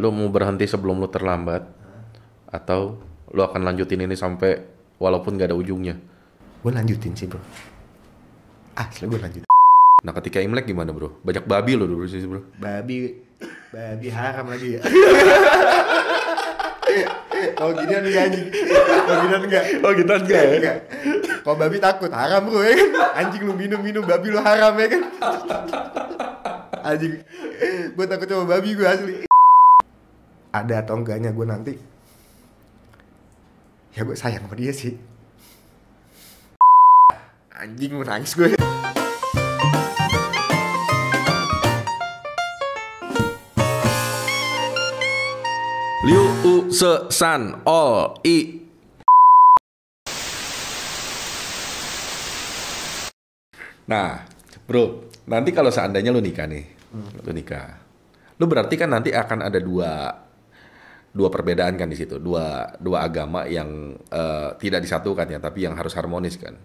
Lu mau berhenti sebelum lu terlambat atau lu akan lanjutin ini sampai walaupun gak ada ujungnya? Gue lanjutin sih bro. Asli gue lanjutin. Nah ketika Imlek gimana bro? Banyak babi lo dulu sih bro. Babi haram lagi ya. Kalau ginian enggak anjing. Kalau ginian enggak. Oh gitu enggak ya? Enggak. Kalau babi takut haram bro ya kan. Anjing lu minum babi lu haram ya kan. Anjing. Gue takut sama babi gue asli. Ada atau enggaknya gue nanti. Ya gue sayang sama dia sih. Anjing mau nangis gue. Liu U Se San Ol I. Nah, bro, nanti kalau seandainya lu nikah nih, lu nikah, lu berarti kan nanti akan ada dua perbedaan kan di situ, dua agama yang tidak disatukan ya, tapi yang harus harmonis kan.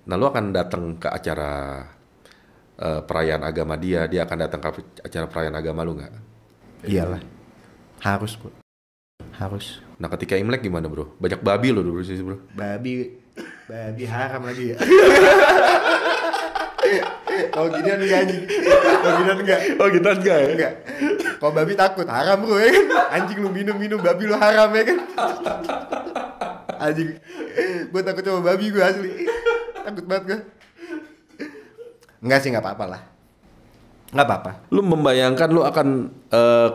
Nah, lu akan datang ke acara perayaan agama dia akan datang ke acara perayaan agama lu nggak? Iyalah. Harus bro. Harus. Nah, ketika Imlek gimana bro? Banyak babi lo dulu sih bro. Babi haram lagi ya. Kalau ginian enggak anjing. Kalau ginian enggak. Oh gitu enggak ya? Enggak. Kalau babi takut haram bro ya kan. Anjing lu minum babi lu haram ya kan. Anjing. Gue takut sama babi gue asli. Takut banget gue. Enggak sih, enggak apa-apa lah. Enggak apa-apa. Lu membayangkan lu akan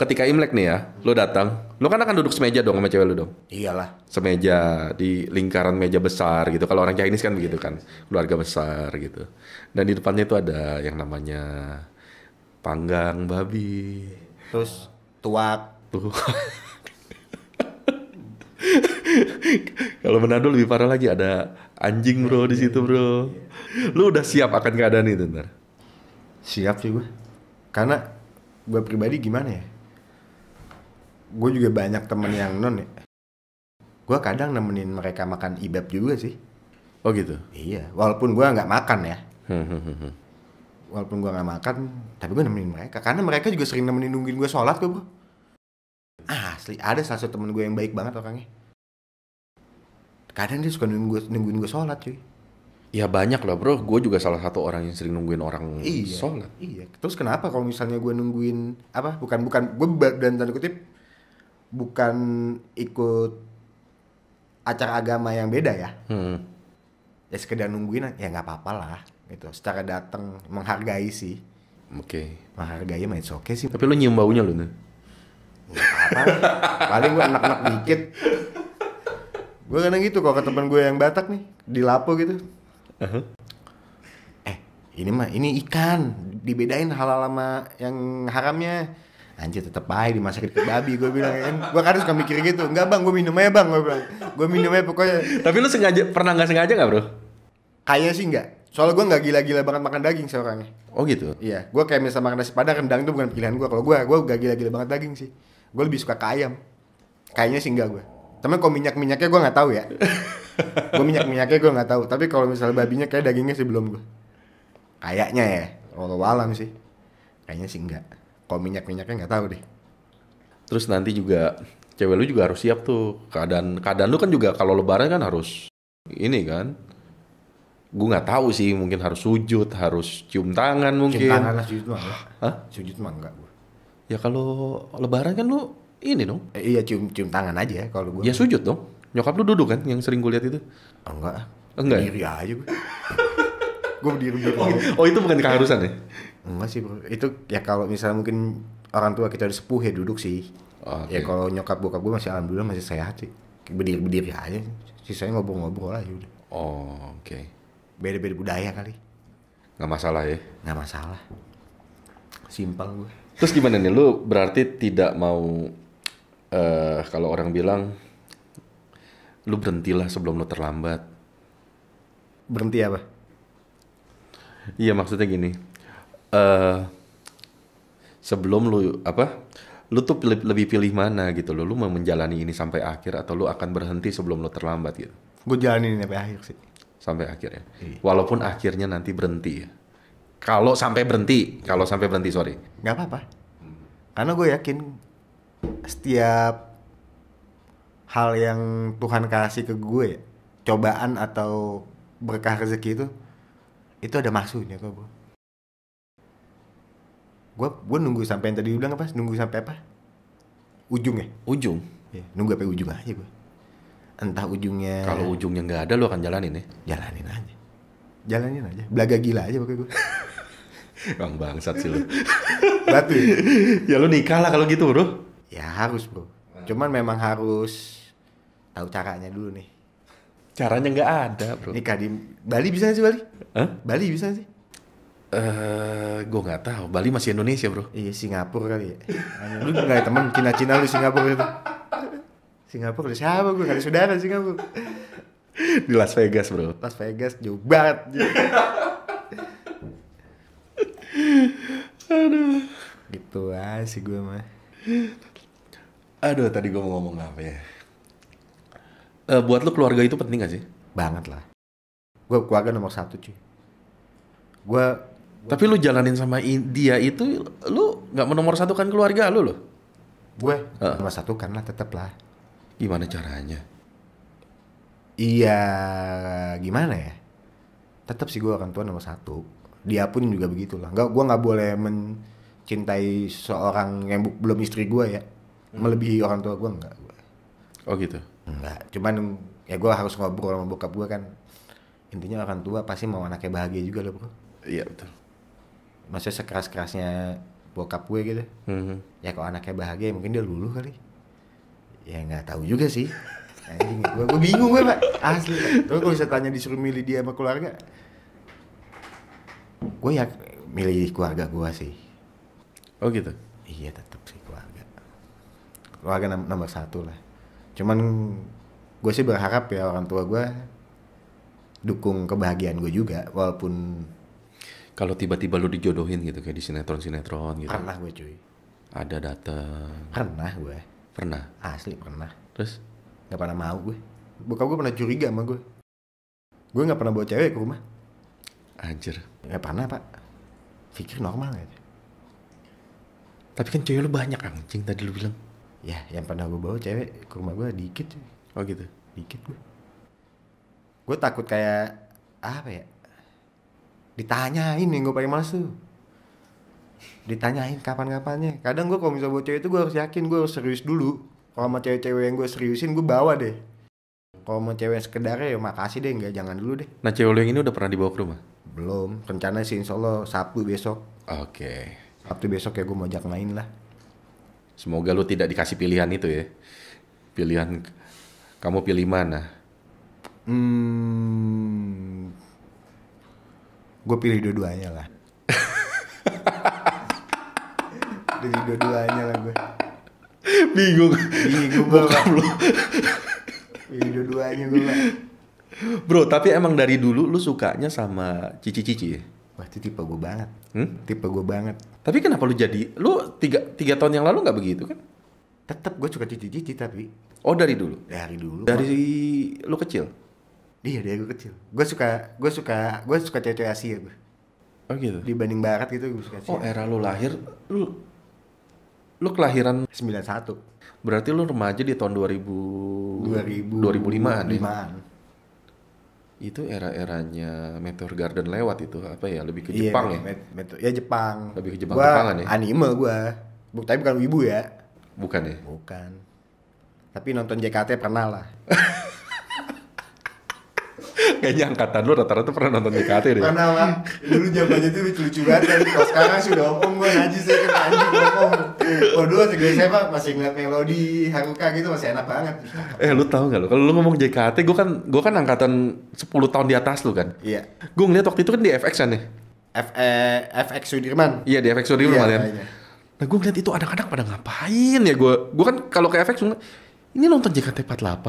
ketika Imlek nih ya, lu datang, lu kan akan duduk semeja dong sama cewek lu dong. Iyalah. Semeja di lingkaran meja besar gitu. Kalau orang Chinese kan begitu kan, keluarga besar gitu. Dan di depannya itu ada yang namanya panggang babi. Terus tuak. Tuh. Kalau Manado lebih parah lagi, ada anjing bro di situ bro. Lu udah siap akan keadaan itu ntar? Siap sih gue. Karena gue pribadi gimana ya, gue juga banyak temen yang non ya. Gue kadang nemenin mereka makan ibab juga sih. Oh gitu? Iya, walaupun gue nggak makan ya. Walaupun gue nggak makan, tapi gue nemenin mereka. Karena mereka juga sering nungguin gue sholat kok bro. Asli, ada salah satu temen gue yang baik banget orangnya. Kadang dia suka nungguin gue sholat cuy. Ya banyak lah bro, gue juga salah satu orang yang sering nungguin orang Iya, sholat. iya. Terus kenapa kalau misalnya gue nungguin apa? Bukan gue dan tanda kutip bukan ikut acara agama yang beda ya. Ya sekedar nungguin ya nggak apa-apa lah gitu. Secara datang menghargai sih. Oke. Menghargai mah it's okay sih. Tapi lu nyium baunya lu nih. Nggak apa-apa. Paling gue anak-anak dikit. Gue kadang gitu kalau ke teman gue yang Batak nih di Lapo gitu. Ini ikan, dibedain halal sama yang haramnya. Anjir tetep aja dimasakin ke babi, gue bilang kan. Gue kadang suka mikir gitu. Enggak bang, gue minum aja bang, gue bilang. Gue minum aja pokoknya. Tapi lu pernah nggak sengaja nggak bro? Kayaknya sih enggak. Soalnya gue nggak gila-gila banget makan daging seorangnya. Oh gitu? Iya, gue kayak misalnya makan nasi padang, rendang itu bukan pilihan gue. Kalau gue gak gila-gila banget daging sih. Gue lebih suka ke ayam. Kayaknya sih enggak gue. Tapi kalau minyak-minyaknya gue nggak tahu ya. Gue minyak-minyaknya gue nggak tahu. Tapi kalau misalnya babinya kayak dagingnya sih belum gue. Kayaknya ya, walau alam sih. Kayaknya sih enggak. Kalau minyak-minyaknya nggak tahu deh. Terus nanti juga cewek lu juga harus siap tuh. Keadaan lu kan juga kalau lebaran kan harus ini kan. Gue nggak tahu sih, mungkin harus sujud, harus cium tangan mungkin. Cium tangan lah, sujud mah enggak. Hah? Sujud mah enggak gue. Ya kalau lebaran kan lu ini dong. Iya cium tangan aja kalau gue. Ya sujud dong. Nyokap lu duduk kan yang sering gue lihat itu. Enggak. Enggak ya? Berdiri aja gue. Gue berdiri. Oh itu bukan keharusan ya? Enggak sih bro. Itu ya kalau misalnya mungkin orang tua kita udah sepuh ya duduk sih. Oh, Ya kalau nyokap bokap gue masih alhamdulillah masih sehat sih. Berdiri aja. Sisanya ngobrol-ngobrol aja udah. Oh oke. Beda-beda budaya kali. Nggak masalah ya? Nggak masalah. Simpel gue. Terus gimana nih? Lu berarti tidak mau kalau orang bilang lu berhentilah sebelum lu terlambat. Berhenti apa? Iya maksudnya gini. Sebelum lu lu tuh lebih pilih mana gitu lo? Lu mau menjalani ini sampai akhir atau lu akan berhenti sebelum lu terlambat gitu? Gue jalanin sampai akhir sih. Sampai akhir ya. Iya. Walaupun akhirnya nanti berhenti ya. Kalau sampai berhenti, sorry. Nggak apa-apa. Karena gue yakin setiap hal yang Tuhan kasih ke gue ya, cobaan atau berkah rezeki itu ada maksudnya kok, bro. Gue nunggu sampai yang tadi bilang apa? Nunggu sampai apa? Ujung ya? Ujung. Ya, nunggu sampai ujung aja gue. Entah ujungnya. Kalau ujungnya nggak ada, lu akan jalanin ya? Jalanin aja. Belaga gila aja pokoknya gue. Bang bangsat sih lu. Batu ya? Ya lu nikah lah kalau gitu, bro. Ya harus, bro. Cuman memang harus tahu caranya dulu nih. Caranya nggak ada, bro. Nikah di Bali bisa gak sih, Bali? Hah? Bali bisa gak sih? Gue nggak tahu. Bali masih Indonesia, bro. Iya, Singapura kali ya. Lu gak ada temen Cina-Cina lu Singapura itu. Singapura ada siapa gue? Gak ada saudara di Singapura. Di Las Vegas, bro. Las Vegas jauh banget. Aduh. Gitu aja sih gue mah. Aduh, tadi gue mau ngomong apa ya? Buat lu keluarga itu penting gak sih? Banget lah. Gue keluarga nomor 1 cuy. Tapi lu jalanin sama dia itu, lu nggak menomorsatukan keluarga lu loh. Gue nomor 1 kan lah, tetep lah. Gimana caranya? Iya, gimana ya? Tetep sih gue orang tua nomor 1. Dia pun juga begitulah. Gue nggak boleh mencintai seorang yang belum istri gue ya. Melebihi orang tua gue enggak. Oh gitu? Enggak, cuman ya gue harus ngobrol sama bokap gue kan. Intinya orang tua pasti mau anaknya bahagia juga loh, bro. Iya betul. Maksudnya sekeras-kerasnya bokap gue gitu. Ya kalau anaknya bahagia mungkin dia luluh kali. Ya nggak tahu juga sih. Anjing, gue bingung gue, Pak. Asli. Terus kalau bisa tanya disuruh milih dia sama keluarga, gue ya milih keluarga gue sih. Oh gitu? Iya tetap sih keluarga. Keluarga nomor 1 lah. Cuman gue sih berharap ya orang tua gue dukung kebahagiaan gue juga, walaupun kalau tiba-tiba lu dijodohin gitu kayak di sinetron-sinetron gitu. pernah gue cuy. Ada datang. Pernah gue. Pernah. Asli pernah. Terus? Gak pernah mau gue. Bokap gue pernah curiga sama gue. Gue gak pernah bawa cewek ke rumah. Anjir. Gak pernah, Pak. Pikir normal gitu. Tapi kan cewek lu banyak anjing tadi lu bilang. Ya, yang pernah gue bawa cewek ke rumah gue dikit cuy. Oh gitu? Dikit gue. Gue takut kayak apa ya? Ditanyain nih, gue paling males tuh. Ditanyain kapan-kapannya. Kadang gue kalau misalnya bawa cewek itu gue harus yakin, gue harus serius dulu. Kalau sama cewek-cewek yang gue seriusin gue bawa deh. Kalau sama cewek yang sekedarnya ya makasih deh, enggak, jangan dulu deh. Nah cewek lu yang ini udah pernah dibawa ke rumah? Belum, rencana sih insya Allah Sabtu besok. Oke. Sabtu besok ya gue mau ajak main lah. Semoga lu tidak dikasih pilihan itu ya. Pilihan, kamu pilih mana? Gue pilih dua-duanya lah. Pilih dua-duanya lah gue. Bingung gue lah. Pilih dua-duanya gue lah. Bro, tapi emang dari dulu lu sukanya sama cici-cici ya? Wah itu tipe gue banget. Tipe gue banget. Tapi kenapa lu jadi, lu tiga tahun yang lalu gak begitu kan? Tetep gue suka cici-cici tapi. Oh dari dulu? Dari dulu. Dari lu kecil? Iya dari gue kecil. Gue suka cewek-cewek Asia gue. Oh gitu? Dibanding barat gitu gue suka Asia. Oh era lu lahir, lu kelahiran 91. Berarti lu remaja di tahun 2005-an ya? 2005-an. Itu era-eranya Meteor Garden lewat itu apa ya? Lebih ke Jepang ya? Ya Jepang. Lebih ke Jepang-Jepangan ya? Anime gue. Tapi bukan wibu ya. Bukan ya? Bukan. Tapi nonton JKT pernah lah. Kayaknya angkatan lu rata-rata pernah nonton JKT deh. Pernah lah. Dulu zamannya tuh lucu-lucu banget kan. Kalau sekarang sudah om gue najis ya kan anjing om. Oh dulu juga saya Pak masih ngeliat melodi Haruka gitu masih enak banget. Lu tahu nggak lu? Kalau lu ngomong JKT, gue kan angkatan 10 tahun di atas lu kan. Iya. Gue ngeliat waktu itu kan di FX kan ya. FX Sudirman. Iya di FX Sudirman kan. Iya. Nah gue ngeliat itu anak-anak pada ngapain ya gue kan kalau ke FX ini nonton JKT48.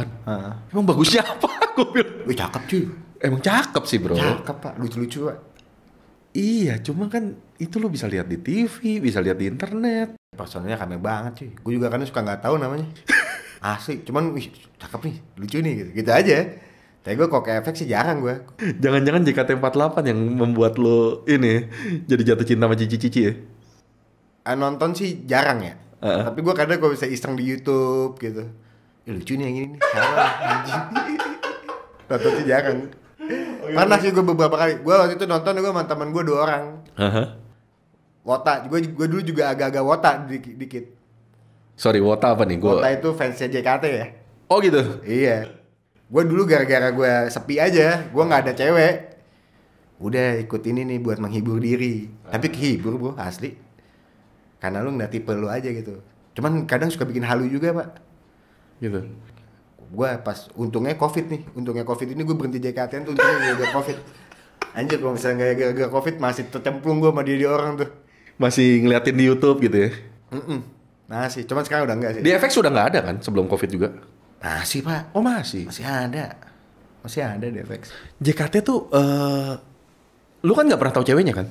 Emang bagusnya apa? Gue bilang. Wih cakep cuy. Emang cakep sih bro. Cakep Pak, lucu-lucu Pak. Iya, cuma kan itu lo bisa lihat di TV, bisa lihat di internet. Personalnya keren banget cuy. Gue juga kan suka nggak tahu namanya. Asli, cuman wih cakep nih, lucu nih gitu. Gitu aja. Tapi gue kok ke FX sih jarang gue. Jangan-jangan JKT48 yang membuat lo ini jadi jatuh cinta sama cici-cici ya? Nonton sih jarang ya. Tapi gue kadang kalau bisa iseng di YouTube gitu. Lucu nih yang ini nih. Salah anjing. Tonton sih jarang. Pernah sih gue beberapa kali. Gue waktu itu nonton gue sama teman gue 2 orang. Wota. Gue dulu juga agak-agak wota dikit. Sorry, Wota apa nih? Wota itu fansnya JKT ya. Oh gitu. Iya. Gue dulu gara-gara gue sepi aja. Gue nggak ada cewek. Udah ikut ini nih buat menghibur diri. Tapi kehibur bro, asli. Karena lu nggak tipe lu aja gitu. Cuman kadang suka bikin halu juga pak. Gitu. Gue pas untungnya covid ini gue berhenti JKT tuh untungnya gara-gara covid. Anjir kalau misalnya nggak gara-gara covid masih tercemplung gue sama dia orang tuh. Masih ngeliatin di YouTube gitu ya? Masih, cuman sekarang udah enggak sih. Di FX sudah nggak ada kan sebelum COVID juga? Masih pak. Oh masih? Masih ada di FX. JKT tuh, lu kan nggak pernah tahu ceweknya kan?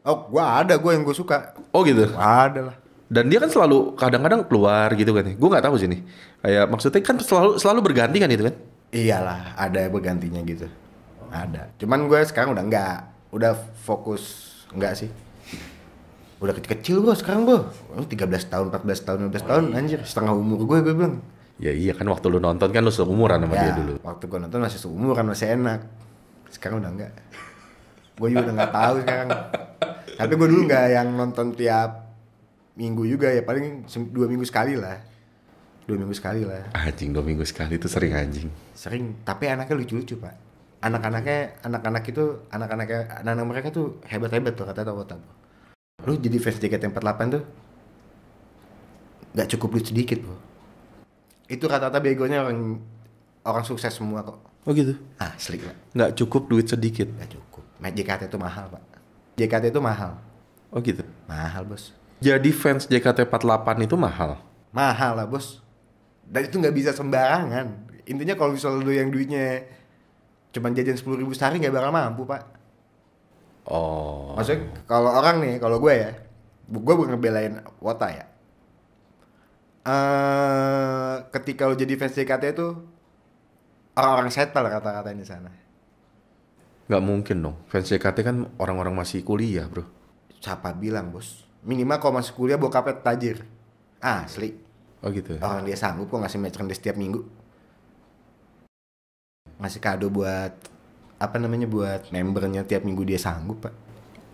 Oh, gue yang gue suka. Oh gitu? Ada lah. Dan dia kan selalu kadang-kadang keluar gitu kan nih. Gue nggak tahu sih nih. Kayak maksudnya kan selalu berganti kan itu kan? Iyalah, ada bergantinya gitu. Ada. Cuman gue sekarang udah enggak. Udah fokus enggak sih. Udah kecil-kecil bro sekarang bro. 13 tahun, 14 tahun, 15 tahun anjir. Setengah umur gue bilang. Ya iya kan waktu lu nonton kan lu seumuran sama dia dulu. Waktu gue nonton masih seumuran, masih enak. Sekarang udah enggak. Gue juga udah enggak tahu sekarang. Tapi gue dulu enggak yang nonton tiap minggu juga ya. Paling 2 minggu sekali lah. 2 minggu sekali lah. Anjing 2 minggu sekali itu sering anjing. Sering, tapi anaknya lucu-lucu pak. Anak-anak mereka tuh hebat-hebat tuh kata Wota. Lu jadi fans JKT48 tuh nggak cukup duit sedikit bro. Itu rata-rata begonya orang sukses semua kok. Oh gitu? Asli pak. Nggak cukup duit sedikit? Nggak cukup. JKT itu mahal pak. JKT itu mahal. Oh gitu? Mahal bos. Jadi fans JKT48 itu mahal? Mahal lah bos. Dan itu nggak bisa sembarangan. Intinya kalau misalnya lu yang duitnya cuman jajan 10.000 sehari nggak bakal mampu pak. Oh. Maksudnya kalau orang nih, kalau gue ya, gue bukan ngebelain Wota ya. Ketika lo jadi fans JKT itu orang-orang settle kata-katanya di sana. Gak mungkin dong. Fans JKT kan orang-orang masih kuliah bro. Siapa bilang bos? Minimal kalau masih kuliah bokapnya tajir. Asli. Oh gitu. Orang dia sanggup kok ngasih merchandise setiap minggu. Ngasih kado buat buat membernya tiap minggu dia sanggup pak.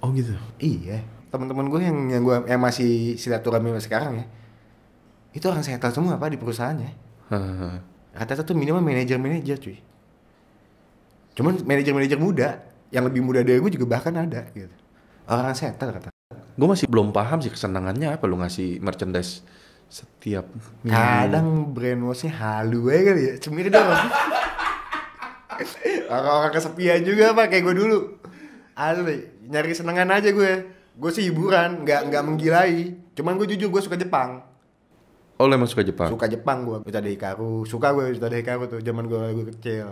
Oh gitu. Iya, teman-teman gue yang masih silaturahmi sekarang ya, itu orang settle semua pak di perusahaannya. Rata-rata tuh minimal manajer cuy. Cuman manajer muda, yang lebih muda dari gue juga bahkan ada gitu. Orang settle kata. Gue masih belum paham sih kesenangannya apa lu ngasih merchandise setiap minggu. Kadang brainwashnya halu aja kali ya, cemir dong. Orang-orang kesepian juga pak kayak gue dulu. Nyari kesenangan aja gue. Gue sih hiburan, nggak menggilai. Cuman gue jujur gue suka Jepang. Oh, lu emang suka Jepang? Suka Jepang gue. Utada Hikaru. Suka gue Utada Hikaru tuh zaman gue kecil.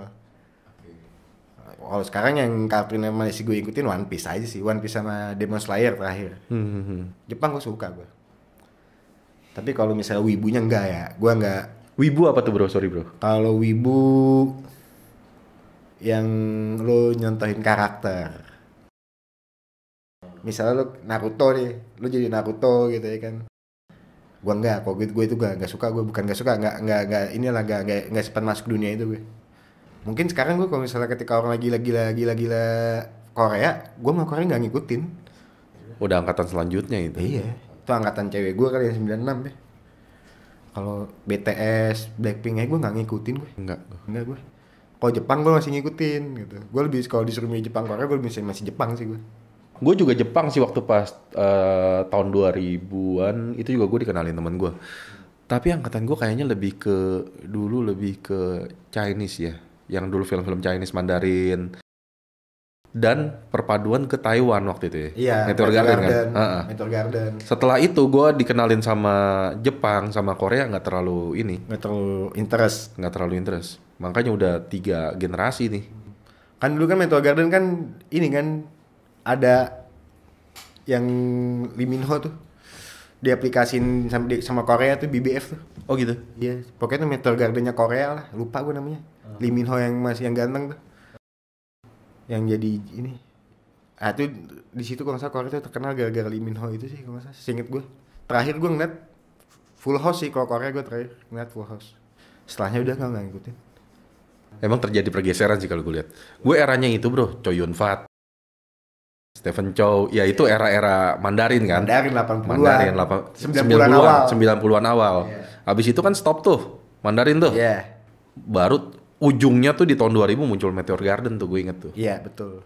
Kalau sekarang yang kartun yang masih gue ikutin One Piece aja sih. One Piece sama Demon Slayer terakhir. Jepang gue suka gue. Tapi kalau misalnya wibunya enggak ya. Gue enggak. Wibu apa tuh bro? Sorry bro. Kalau wibu yang lo nyontohin karakter. Misalnya lo Naruto nih, lo jadi Naruto gitu ya kan. Gua enggak, kok gue itu enggak suka, gue bukan enggak suka, enggak inilah enggak sempat masuk dunia itu gue. Mungkin sekarang gue kalau misalnya ketika orang lagi gila Korea, gue sama Korea enggak ngikutin. Udah angkatan selanjutnya itu. Iya, itu angkatan cewek gue kali yang 96 ya. Kalau BTS, Blackpink gue enggak ngikutin gue. Enggak gue. Kalau Jepang gue masih ngikutin gitu. Gue lebih kalau disuruh milih Jepang Korea gue masih Jepang sih gue. Gue juga Jepang sih waktu pas tahun 2000-an itu juga gue dikenalin temen gue. Tapi angkatan gue kayaknya lebih ke Chinese ya. Yang dulu film-film Chinese Mandarin. Dan perpaduan ke Taiwan waktu itu ya. Iya, Meteor Garden kan. Meteor Garden. Setelah itu gue dikenalin sama Jepang sama Korea nggak terlalu interest. Makanya udah 3 generasi nih. Kan dulu kan Meteor Garden kan ini kan ada yang Lee Min Ho tuh diaplikasin sama Korea tuh BBF tuh. Oh gitu? Iya, pokoknya tuh Meteor Gardennya Korea lah, lupa gue namanya. Lee Min Ho yang masih yang ganteng tuh. Yang jadi ini. Ah tuh di situ kalau nggak salah Korea tuh terkenal gara-gara Lee Min Ho itu sih kalau nggak salah. Seinget gue. Terakhir gue ngeliat Full House sih kalau Korea gue terakhir ngeliat Full House. Setelahnya udah nggak ngikutin. Emang terjadi pergeseran sih kalau gue lihat. Gue eranya itu bro, Choi Yun Fat, Stephen Chow, ya itu era-era Mandarin kan? Mandarin 80-an. Mandarin 90-an awal. 90-an awal. Yeah. Abis itu kan stop tuh, Mandarin tuh. Iya. Yeah. Baru ujungnya tuh di tahun 2000 muncul Meteor Garden tuh, gue inget tuh. Iya, yeah, betul.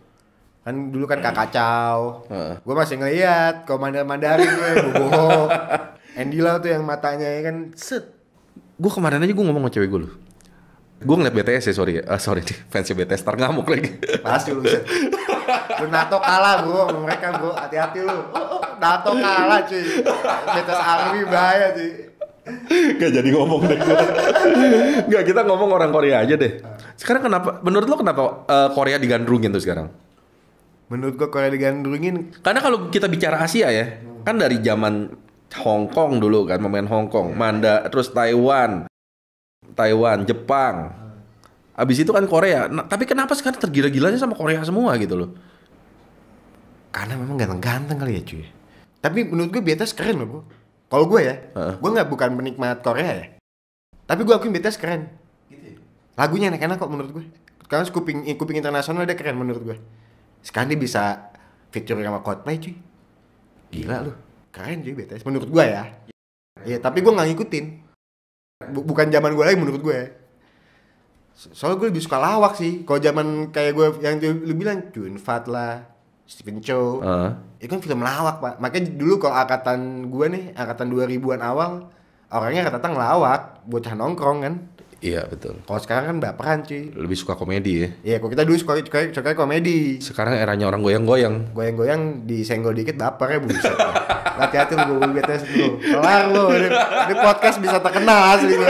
Kan dulu kan Kakak Chow. Gue masih ngeliat komandan Mandarin gue, bohong. Andy Lau tuh yang matanya ya kan set. Gue kemarin aja gue ngomong sama cewek gue loh. Gue ngeliat BTS ya, sorry nih, fansnya BTS ntar ngamuk lagi. Pasti lu set. Lu NATO kalah bro sama mereka bro, hati-hati lu. NATO kalah cuy. BTS Army bahaya cuy. Gak jadi ngomong deh gue. Gak, kita ngomong orang Korea aja deh. Sekarang kenapa, menurut lo kenapa Korea digandrungin tuh sekarang? Menurut gua Korea digandrungin. Karena kalau kita bicara Asia ya, kan dari zaman Hong Kong dulu kan, pemain Hong Kong, terus Taiwan, Jepang. Abis itu kan Korea. Nah, tapi kenapa sekarang tergila-gilanya sama Korea semua gitu loh? Karena memang ganteng-ganteng kali ya cuy. Tapi menurut gue BTS keren loh bro. Kalau gue ya, gue bukan penikmat Korea ya. Tapi gue akuin BTS keren. Lagunya enak-enak kok menurut gue. Karena kuping internasional dia keren menurut gue. Sekarang dia bisa feature sama Coldplay cuy. Gila lu. Keren cuy BTS menurut gue ya. Iya, tapi gue gak ngikutin. Bukan zaman gue lagi menurut gue ya. Soalnya gue lebih suka lawak sih. Kalau zaman kayak gue yang lu bilang Chun Fat lah, Stephen Chow, itu kan film lawak pak. Makanya dulu kalau angkatan gue nih, angkatan 2000-an awal, orangnya rata-rata ngelawak, bocah nongkrong kan. Iya betul. Kalau sekarang kan baperan cuy. Lebih suka komedi ya. Iya, kalau kita dulu suka komedi. Sekarang eranya orang goyang-goyang. Goyang-goyang disenggol dikit baper ya buset. Hati-hati lu gue BTS dulu. Kelar lu, ini podcast bisa terkenal asli gue.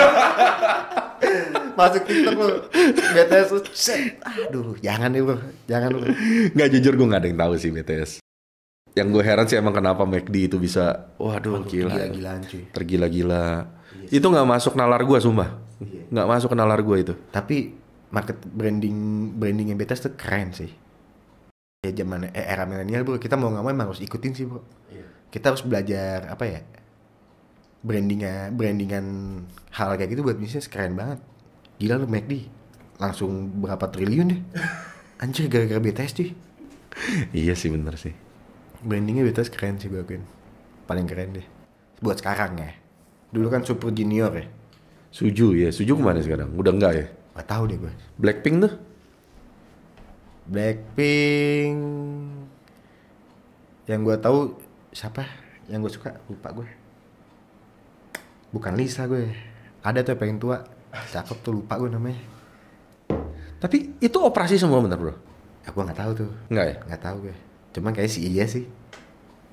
Masuk TikTok lu, BTS lu, set. Aduh, jangan nih bro, jangan lu. Nggak, jujur gue nggak ada yang tahu sih BTS. Yang gue heran sih emang kenapa McD itu bisa, waduh gila. Gila-gilaan cuy. Tergila-gila. Yes. Itu nggak masuk nalar gue sumpah. Nggak masuk ke nalar gue itu. Tapi market brandingnya BTS tuh keren sih. Ya zaman era milenial bro, kita mau nggak mau emang harus ikutin sih bro. Kita harus belajar apa ya, brandingan hal kayak gitu buat bisnis keren banget. Gila lu McD langsung berapa triliun deh. Anjir gara-gara BTS cuy. Iya sih bener sih. Brandingnya BTS keren sih gue akuin. Paling keren deh buat sekarang ya. Dulu kan Super Junior ya. Suju kemana sekarang? Udah enggak ya? Gak tahu deh gue. Blackpink tuh? Blackpink yang gue tahu siapa? Yang gue suka lupa gue. Bukan Lisa gue. Ada tuh yang paling tua. Cakep tuh, lupa gue namanya. Tapi itu operasi semua bener bro? Ya gue gak tahu tuh. Enggak ya? Gak tahu gue. Cuman kayak sih iya sih.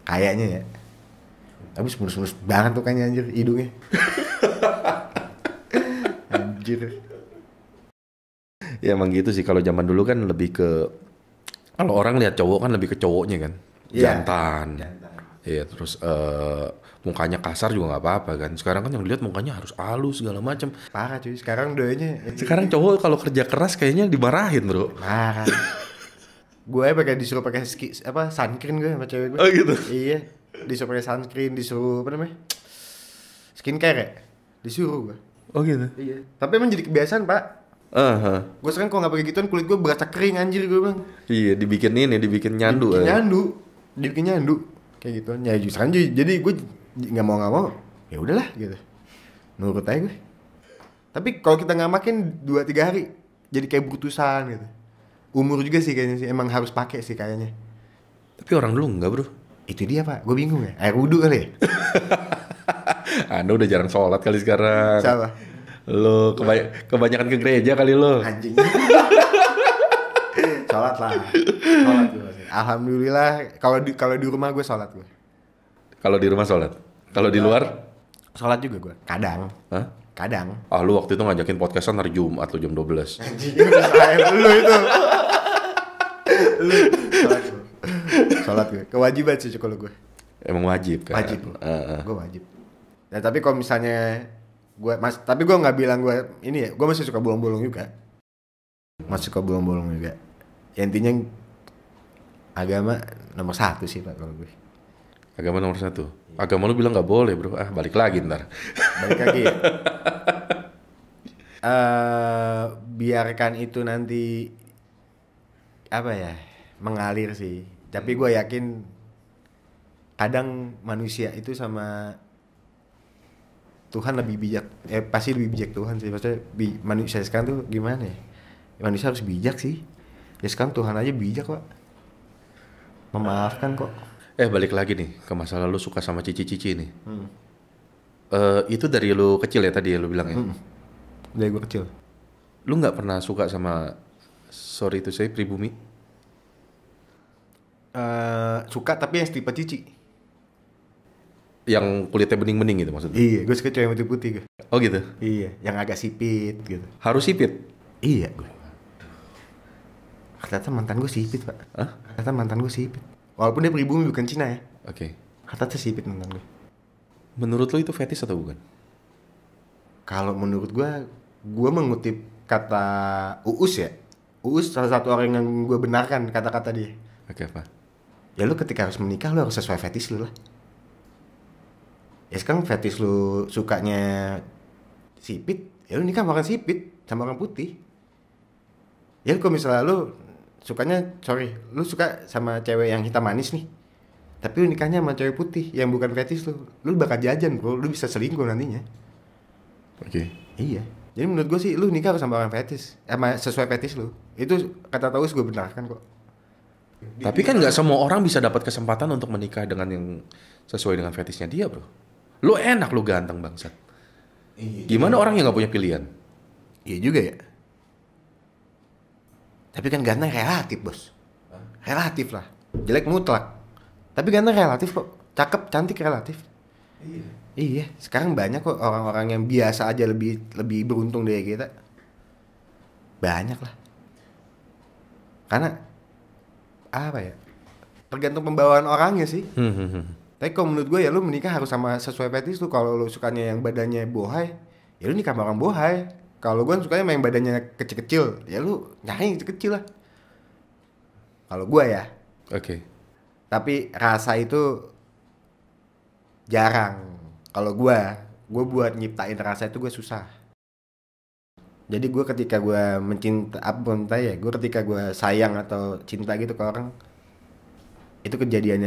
Kayaknya ya. Tapi mulus-mulus banget tuh kayaknya anjir hidungnya. Anjir. Ya emang gitu sih, kalau zaman dulu kan lebih ke, kalau orang lihat cowok kan lebih ke cowoknya kan. Jantan. Iya, terus mukanya kasar juga nggak apa-apa kan. Sekarang kan yang dilihat mukanya harus halus segala macam. Parah cuy, sekarang doanya. Sekarang cowok kalau kerja keras kayaknya dimarahin bro. Parah. Gue disuruh pakai sunscreen gue sama cewek gue. Oh gitu. Iya, disuruh pakai sunscreen, disuruh apa namanya? Skincare ya? Disuruh gue. Oh gitu. Iya. Tapi emang jadi kebiasaan pak. Gue sekarang kalau nggak pakai gituan kulit gue berasa kering anjir gue bang. Iya, dibikin nyandu. Dibikin nyandu. Kayak gituan. Ya justru jadi gue nggak mau ya udahlah gitu. Nurut aja gue. Tapi kalau kita nggak makin 2-3 hari jadi kayak butusan gitu. Umur juga sih kayaknya sih emang harus pakai sih kayaknya. Tapi orang dulu enggak bro. Itu dia pak, gue bingung ya. Air wudhu kali ya. Anda udah jarang sholat kali sekarang. Siapa? Lo kebanyakan ke gereja kali lo. Anjing. Sholat lah. Sholat gue. Alhamdulillah kalau di rumah gue sholat gue. Kalau di rumah sholat. Kalau di luar? Sholat juga gue. Kadang. Hah? Kadang. Ah lu waktu itu ngajakin podcastan hari Jumat atau jam 12. Anjing lu itu. Lu sholat gue. Kewajiban sih kalau gue. Emang wajib kan? Wajib. Gue wajib. Ya tapi kalau misalnya tapi gue nggak bilang gue ini ya, gue masih suka bolong-bolong juga. Masih suka bolong-bolong juga. Ya, intinya agama nomor 1 sih pak kalau gue. Agama nomor satu. Agama lu bilang nggak boleh bro. Balik lagi ntar. Balik lagi ya. Biarkan itu nanti apa ya, mengalir sih. Tapi gue yakin kadang manusia itu sama Tuhan lebih bijak. Pasti lebih bijak Tuhan sih. Maksudnya manusia sekarang tuh gimana ya? Manusia harus bijak sih. Ya sekarang Tuhan aja bijak kok. Memaafkan kok. Balik lagi nih ke masalah lu suka sama cici-cici nih. Itu dari lu kecil ya tadi ya lu bilang ya? Dari gue kecil. Lu nggak pernah suka sama, sorry itu saya pribumi? Suka tapi yang tipe cici. Yang kulitnya bening-bening gitu maksudnya? Iya, gue suka cewek putih-putih gue. Oh gitu? Iya, yang agak sipit gitu. Harus sipit? Iya gue. Ternyata mantan gue sipit pak. Hah? Ternyata mantan gue sipit. Walaupun dia pribumi bukan Cina ya. Oke. Ternyata sipit mantan gue. Menurut lu itu fetis atau bukan? Kalau menurut gue mengutip kata Uus ya. Uus salah satu orang yang gue benarkan kata-kata dia. Oke, apa? Ya lu ketika harus menikah lu harus sesuai fetis lu lah. Ya sekarang fetis lu sukanya sipit, ya lu nikah sama orang sipit, sama orang putih. Ya kalau misalnya lu suka sama cewek yang hitam manis nih, tapi lu nikahnya sama cewek putih yang bukan fetis lu bakal jajan bro, lu bisa selingkuh nantinya. Oke. Iya. Jadi menurut gue sih lu nikah sama orang fetis, sama sesuai fetis lu. Itu kata Taus gue benarkan kok. Tapi kan nggak semua orang bisa dapat kesempatan untuk menikah dengan yang sesuai dengan fetisnya dia bro. Lu enak, lu ganteng bangsat. Gimana orang yang nggak punya pilihan? Iya juga ya. Tapi kan ganteng relatif bos. Relatif lah. Jelek mutlak. Tapi ganteng relatif kok. Cakep, cantik relatif. Iya. Sekarang banyak kok orang-orang yang biasa aja lebih beruntung dari kita. Banyak lah. Karena apa ya? Tergantung pembawaan orangnya sih. Tapi kalau menurut gue ya lu menikah harus sama sesuai fetis lu. Kalau lu sukanya yang badannya bohai, ya lu nikah sama orang bohai. Kalau gue sukanya sama yang badannya kecil-kecil, ya lu nyari yang kecil lah. Kalau gue ya. Oke. Tapi rasa itu jarang. Kalau gue buat nyiptain rasa itu gue susah. Jadi gue ketika gue gue ketika gue sayang atau cinta gitu ke orang, itu kejadian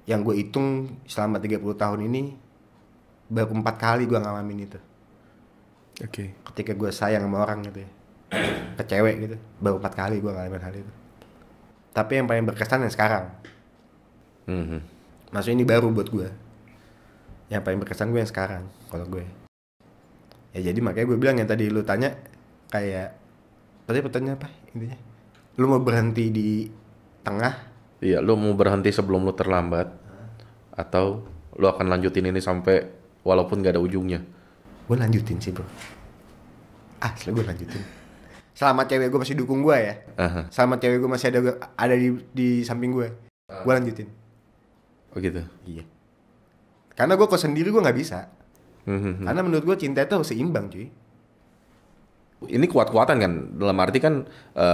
yang gue hitung selama 30 tahun ini baru 4 kali gue ngalamin itu. Oke. Ketika gue sayang sama orang gitu ya, ke cewek gitu, baru 4 kali gue ngalamin hal itu. Tapi yang paling berkesan yang sekarang. Maksudnya ini baru buat gue. Yang paling berkesan gue yang sekarang, kalau gue. Ya jadi makanya gue bilang yang tadi lu tanya, kayak tadi pertanyaan apa intinya? Lu mau berhenti di tengah? Iya, lu mau berhenti sebelum lu terlambat, atau lu akan lanjutin ini sampai walaupun gak ada ujungnya? Gue lanjutin sih bro. Asli gue lanjutin. Selama cewek gue masih dukung gue ya. Selama cewek gue masih ada di samping gue lanjutin. Oh gitu? Iya. Karena gue kok sendiri gue gak bisa. Karena menurut gue cinta itu harus seimbang cuy. Ini kuat-kuatan kan? Dalam arti kan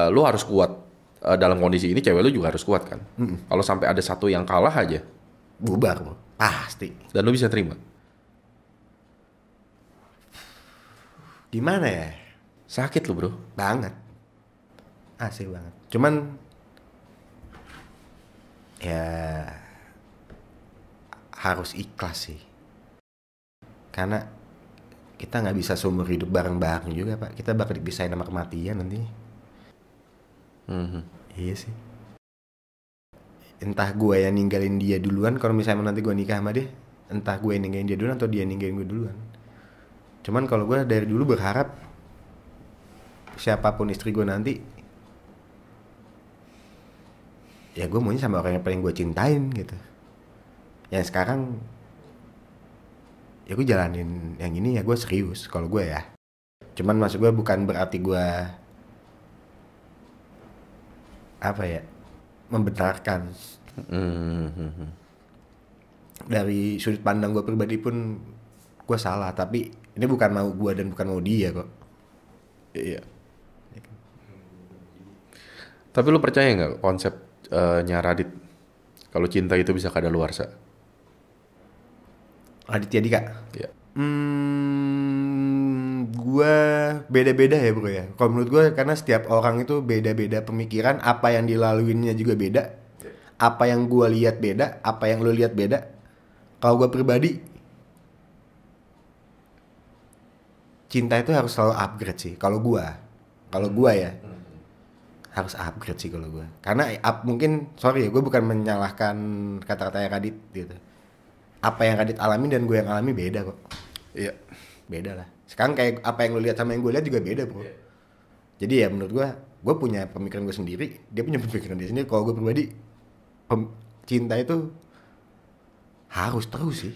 lu harus kuat. Dalam kondisi ini cewek lu juga harus kuat kan? Kalau sampai ada satu yang kalah aja, bubar bro. Pasti. Dan lu bisa terima? Gimana ya? Sakit lu bro. Banget. Asik banget. Cuman ya harus ikhlas sih. Karena kita nggak bisa seumur hidup bareng-bareng juga pak. Kita bakal dipisahin sama kematian nanti. Iya sih. Entah gue yang ninggalin dia duluan. Kalau misalnya nanti gue nikah sama dia, entah gue yang ninggalin dia duluan atau dia ninggalin gue duluan. Cuman kalau gue dari dulu berharap siapapun istri gue nanti, ya gue maunya sama orang yang paling gue cintain gitu. Yang sekarang ya gue jalanin yang ini ya gue serius kalau gue ya. Cuman maksud gue bukan berarti gue apa ya, membenarkan. Dari sudut pandang gue pribadi pun gue salah, tapi ini bukan mau gue dan bukan mau dia kok. Iya. Tapi lu percaya nggak konsep Radit Kalau cinta itu bisa kadaluarsa. Raditya Dika. Ya. Gua beda-beda ya bro ya. Kalau menurut gua karena setiap orang itu beda-beda pemikiran, apa yang dilaluinya juga beda. Apa yang gua lihat beda, apa yang lu lihat beda. Kalau gua pribadi, cinta itu harus selalu upgrade sih. Kalau gua ya harus upgrade sih kalau gua. Karena mungkin sorry ya, gua bukan menyalahkan kata-katanya Radit gitu. Apa yang Radit alami dan gue yang alami beda kok. Iya. Beda lah. Sekarang kayak apa yang lu lihat sama yang gue lihat juga beda bro. Jadi ya menurut gue punya pemikiran gue sendiri, dia punya pemikiran dia sendiri. Kalau gue pribadi, cinta itu harus terus sih,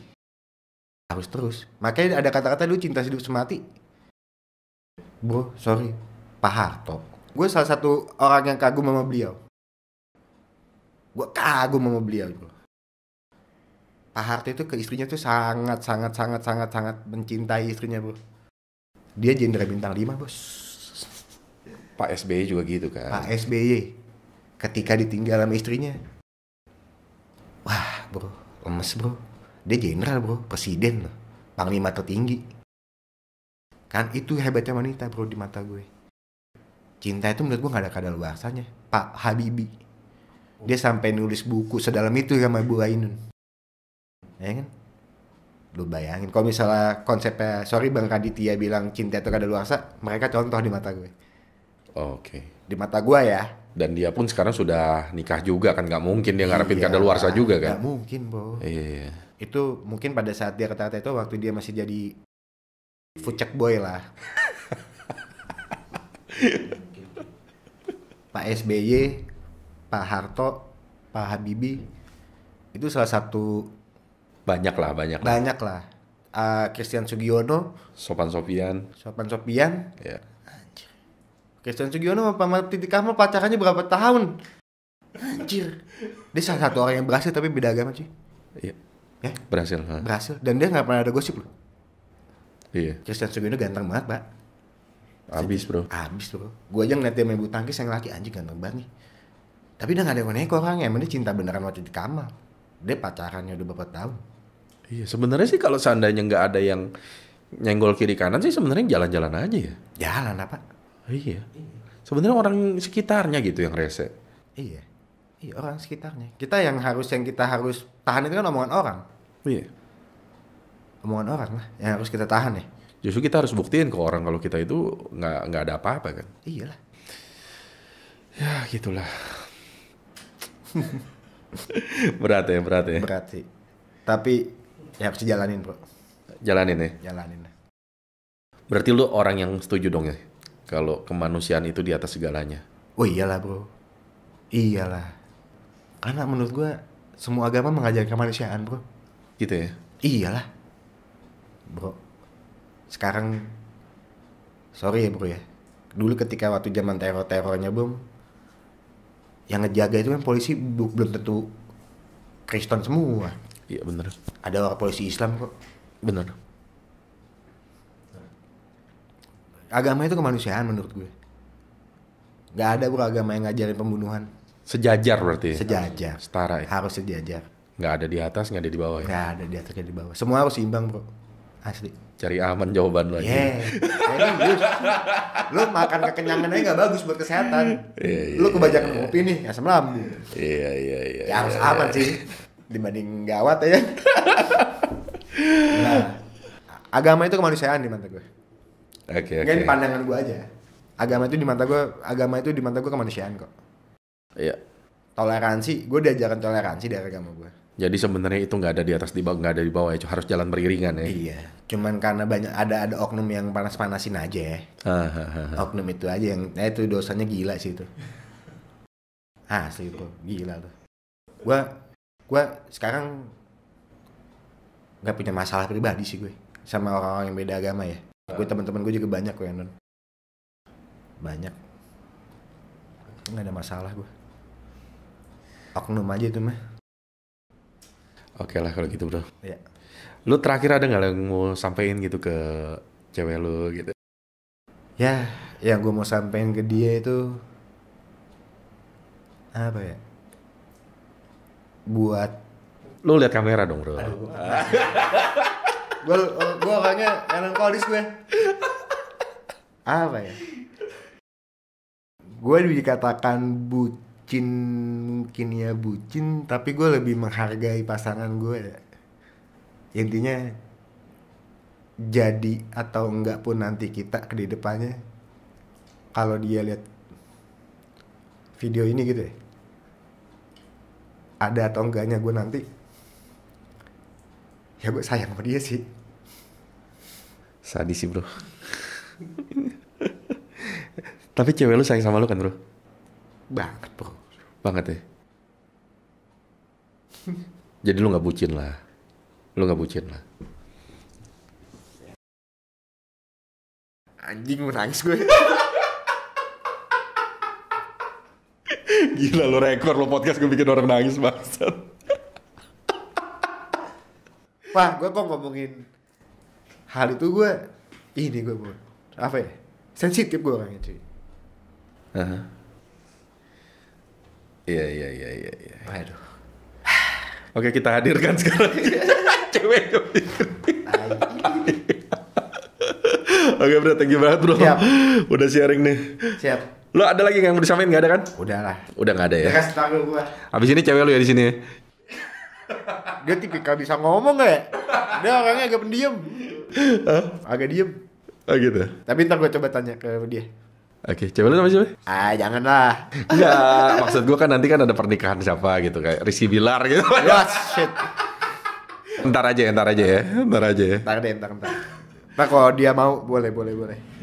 harus terus. Makanya ada kata-kata dulu cinta hidup semati. Bro, sorry, Pak Harto. Gue salah satu orang yang kagum sama beliau. Gue kagum sama beliau bro. Pak Harto itu ke istrinya tuh sangat mencintai istrinya bro. Dia jenderal bintang 5 bos. Pak SBY juga gitu kan. Pak SBY ketika ditinggal sama istrinya, wah bro, lemes bro. Dia jenderal bro, presiden loh, panglima tertinggi. Kan itu hebatnya wanita bro di mata gue. Cinta itu menurut gue gak ada kadaluarsanya. Pak Habibie, dia sampai nulis buku sedalam itu sama Ibu Ainun. Ya kan? Lu bayangin kalau misalnya konsepnya, sorry Bang Raditya bilang cinta itu kadaluarsa, mereka contoh di mata gue. Oke. Di mata gue ya. Dan dia pun sekarang sudah nikah juga kan, nggak mungkin dia ngarepin Iya, kadaluarsa juga kan. Gak mungkin bro. Iya. Itu mungkin pada saat dia kata-kata itu waktu dia masih jadi fucek boy lah. Pak SBY, Pak Harto, Pak Habibie itu salah satu. Banyak lah. Banyak lah. Christian Sugiono, Sopan Sofian. Ya. Ya. Anjir. Christian Sugiono sama Titi Kamal pacarannya berapa tahun? Anjir. Dia salah satu orang yang berhasil tapi beda agama cuy. Iya. Ya? Berhasil. Berhasil. Dan dia gak pernah ada gosip loh. Iya. Christian Sugiono ganteng banget pak. Abis bro. Abis bro. Gue aja ngeliat dia main bulu tangkis yang laki, anjing ganteng banget nih. Tapi dia gak ada yang neko orangnya. Emang dia cinta beneran sama Titi Kamal. Dia pacarannya udah beberapa tahun. Iya, sebenarnya sih kalau seandainya nggak ada yang nyenggol kiri kanan sih sebenarnya jalan-jalan aja ya. Jalan apa? Iya. Sebenarnya orang sekitarnya gitu yang rese. Iya. Iya orang sekitarnya. Kita harus tahan itu kan omongan orang. Iya. Omongan orang lah yang harus kita tahan ya. Justru kita harus buktiin ke orang kalau kita itu nggak ada apa-apa kan. Iyalah. Ya gitulah. Berat ya. Berat sih. Tapi ya harus dijalanin bro. Jalanin ya. Jalanin lah. Berarti lu orang yang setuju dong ya kalau kemanusiaan itu di atas segalanya. Oh iyalah bro. Iyalah. Karena menurut gue semua agama mengajarkan kemanusiaan bro. Gitu ya. Iyalah. Bro. Sekarang sorry ya bro ya. Dulu ketika waktu zaman teror-terornya bom, yang ngejaga itu kan polisi belum tentu Kristen semua. Iya bener. Ada orang polisi Islam kok. Bener. Agama itu kemanusiaan menurut gue. Gak ada bro agama yang ngajarin pembunuhan. Sejajar berarti ya? Sejajar. Setara ya? Harus sejajar. Nggak ada di atas, nggak ada di bawah ya? Gak ada di atas, gak di bawah. Semua harus seimbang bro. Asli. Cari aman jawaban lagi. Lu makan kekenyangan aja gak bagus buat kesehatan. Iya, Lu kebanyakan ngopi nih, asam lambung. Iya. Ya harus aman sih. Dibanding gawat ya. Nah, agama itu kemanusiaan di mata gue. Oke. Ini pandangan gue aja. Agama itu di mata gue kemanusiaan kok. Iya. Toleransi, gue diajarkan toleransi dari agama gue. Jadi sebenarnya itu nggak ada di atas, di bawah, nggak ada di bawah ya, harus jalan beriringan ya. Iya, cuman karena banyak ada oknum yang panas-panasin aja ya. Oknum itu aja yang, itu dosanya gila sih itu. Asli bro, gila tuh. Gue sekarang nggak punya masalah pribadi sih gue sama orang-orang yang beda agama ya. Gue teman-teman gue juga banyak kok yang non. Banyak. Nggak ada masalah gue. Oknum aja itu mah. Oke lah kalau gitu bro. Ya. Lu terakhir ada nggak yang mau sampein gitu ke cewek lu gitu? Ya, yang gue mau sampein ke dia itu apa ya? buat Lu lihat kamera dong, bro. gue orangnya melankolis gue. Apa ya? Gue dikatakan bucin, mungkin ya bucin, tapi gue lebih menghargai pasangan gue ya. Intinya jadi atau enggak pun nanti kita ke di depannya, kalau dia lihat video ini gitu ya, ada atau enggaknya gue nanti, ya gue sayang sama dia sih. Sadis sih, bro. Tapi cewek lu sayang sama lu kan, bro? Banget bro. Banget ya? Jadi lu gak bucin lah. Lu gak bucin lah. Anjing, mau nangis gue. Gila, lu rekor lu podcast gue bikin orang nangis, bangsat. Wah, gue kok ngomongin hal itu gue mau apa ya? Sensitif gue orangnya cuy. Iya. Aduh. Oke, kita hadirkan sekarang cewek. Oke bro, thank you banget bro. Siap. Udah sharing nih. Siap. Lo ada lagi yang mau disampaikan, nggak ada kan? Udah lah. Udah nggak ada ya? Udah kasih tahu gue. Abis ini cewek lu ya di sini. Dia tipikal bisa ngomong gak ya? Dia orangnya agak pendiam. Agak diem. Oh gitu. Tapi ntar gue coba tanya ke dia. Oke, cewek lu nama siapa? Janganlah. Enggak, maksud gua kan nanti kan ada pernikahan siapa gitu, kayak Rizky Bilar gitu. Ya shit. Ntar aja ya. Ntar deh. Ntar kalau dia mau, boleh.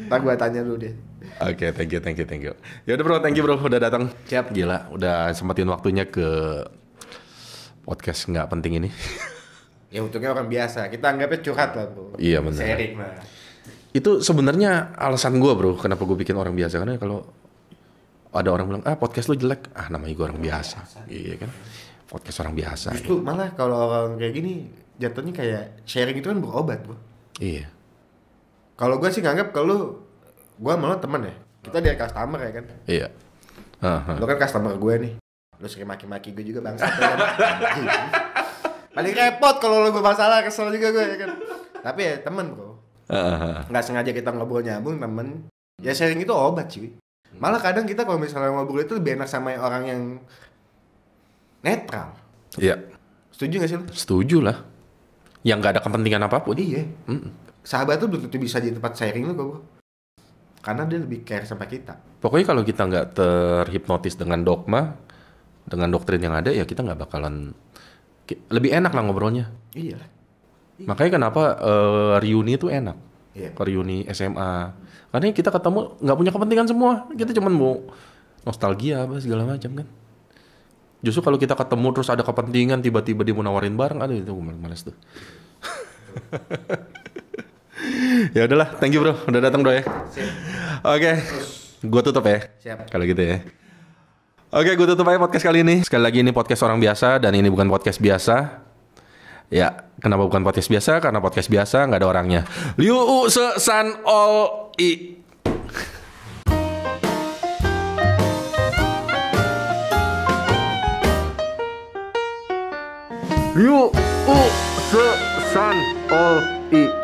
Ntar gue tanya dulu deh. Oke, thank you. Ya udah bro, thank you bro udah datang. Siap. Gila, udah sempetin waktunya ke podcast nggak penting ini. Ya untungnya orang biasa, kita anggapnya curhat lah bro. Iya benar. Sharing lah. Itu sebenarnya alasan gua bro, kenapa gua bikin orang biasa, karena kalau ada orang bilang podcast lu jelek, namanya gua orang biasa. Iya kan, podcast orang biasa. Justru malah kalau orang kayak gini jatuhnya kayak sharing itu kan berobat bro. Iya. Kalau gue sih nganggap kalau gue malah temen ya, kita dia customer ya kan. Iya. Lo kan customer gue nih, lo sering maki-maki gue juga bangsat ya kan. Paling repot kalau lo bermasalah, kesel juga gue ya kan. Tapi ya temen bro. Nggak sengaja kita ngobrol nyambung temen. Ya sharing itu obat cuy. Malah kadang kita kalau misalnya ngobrol itu lebih enak sama orang yang netral. Iya. Setuju gak sih lo? Setuju lah. Yang nggak ada kepentingan apapun. Iya. Sahabat tuh betul bisa jadi tempat sharing lo bro. Karena dia lebih care sama kita. Pokoknya kalau kita nggak terhipnotis dengan dogma, dengan doktrin yang ada, ya kita nggak bakalan lebih enak lah ngobrolnya. Iya. Makanya kenapa reuni itu enak. Iya. Reuni SMA. Karena kita ketemu nggak punya kepentingan semua. Kita cuma mau nostalgia apa segala macam kan. Justru kalau kita ketemu terus ada kepentingan, tiba-tiba dia mau nawarin bareng, aduh itu males tuh. Ya udahlah, thank you bro, udah datang bro ya. Oke, gue tutup ya. Siap. Kalau gitu ya. Oke, gue tutup aja podcast kali ini. Sekali lagi ini podcast orang biasa dan ini bukan podcast biasa. Ya, kenapa bukan podcast biasa? Karena podcast biasa nggak ada orangnya. Liu se san ol i. Liu se san ol i.